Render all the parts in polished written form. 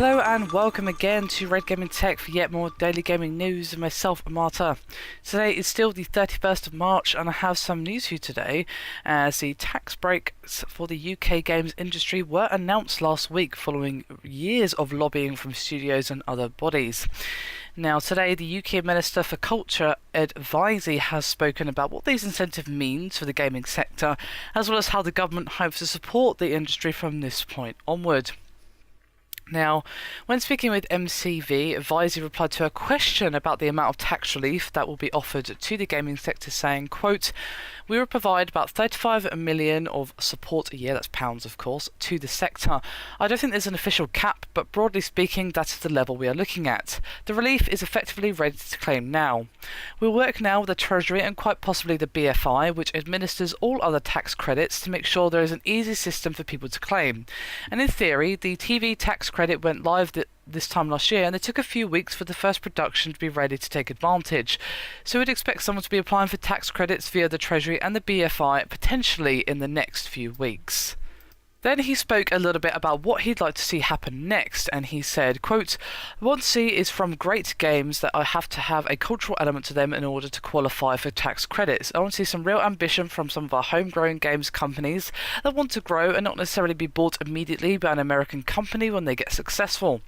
Hello and welcome again to Red Gaming Tech for yet more daily gaming news with myself, Marta. Today is still the 31st of March and I have some news for you today as the tax breaks for the UK games industry were announced last week following years of lobbying from studios and other bodies. Now today the UK Minister for Culture, Ed Visey, has spoken about what these incentives mean for the gaming sector as well as how the government hopes to support the industry from this point onward. Now, when speaking with MCV, Visey replied to a question about the amount of tax relief that will be offered to the gaming sector, saying, quote, "We will provide about 35 million of support a year," that's pounds of course, "to the sector. I don't think there's an official cap, but broadly speaking, that is the level we are looking at. The relief is effectively ready to claim now. We'll work now with the Treasury and quite possibly the BFI, which administers all other tax credits, to make sure there is an easy system for people to claim. And in theory, the TV tax credit went live this time last year, and it took a few weeks for the first production to be ready to take advantage. So we'd expect someone to be applying for tax credits via the Treasury and the BFI potentially in the next few weeks." Then he spoke a little bit about what he'd like to see happen next, and he said, quote, "What I want to see is from great games that I have to have a cultural element to them in order to qualify for tax credits. I want to see some real ambition from some of our homegrown games companies that want to grow and not necessarily be bought immediately by an American company when they get successful.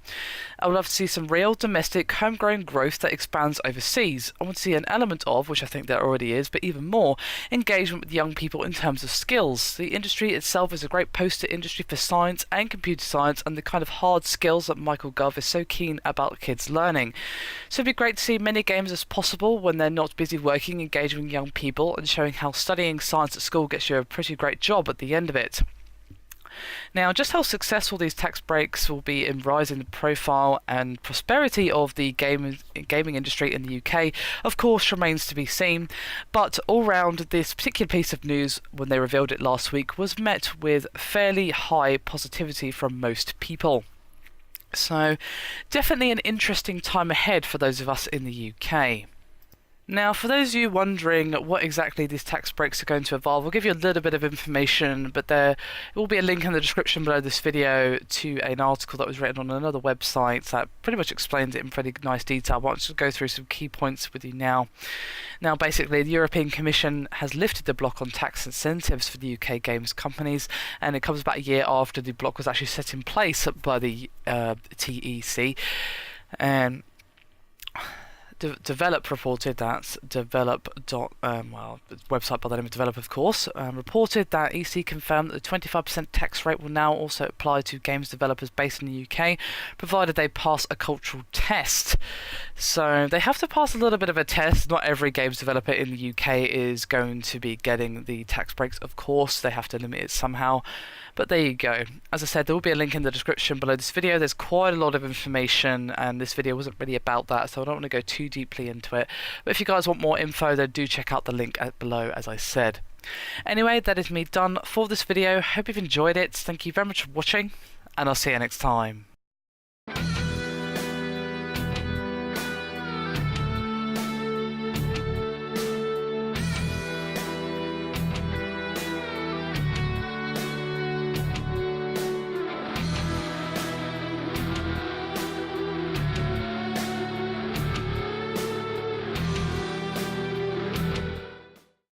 I would love to see some real domestic homegrown growth that expands overseas. I want to see an element of, which I think there already is, but even more, engagement with young people in terms of skills. The industry itself is a great poster industry for science and computer science and the kind of hard skills that Michael Gove is so keen about kids learning. So it'd be great to see many games as possible when they're not busy working, engaging with young people and showing how studying science at school gets you a pretty great job at the end of it." Now, just how successful these tax breaks will be in rising the profile and prosperity of the gaming industry in the UK, of course, remains to be seen. But all round, this particular piece of news, when they revealed it last week, was met with fairly high positivity from most people. So, definitely an interesting time ahead for those of us in the UK. Now, for those of you wondering what exactly these tax breaks are going to involve, I'll give you a little bit of information, but there will be a link in the description below this video to an article that was written on another website that pretty much explains it in pretty nice detail. I want to go through some key points with you now. Now, basically, the European Commission has lifted the block on tax incentives for the UK games companies, and it comes about a year after the block was actually set in place by the TEC. And Develop reported that website by the name of Develop, of course, reported that EC confirmed that the 25% tax rate will now also apply to games developers based in the UK, provided they pass a cultural test. So they have to pass a little bit of a test. Not every games developer in the UK is going to be getting the tax breaks, of course. They have to limit it somehow. But there you go. As I said, there will be a link in the description below this video. There's quite a lot of information, and this video wasn't really about that, so I don't want to go too deeply into it. But if you guys want more info, then do check out the link below, as I said. Anyway, that is me done for this video. Hope you've enjoyed it. Thank you very much for watching, and I'll see you next time.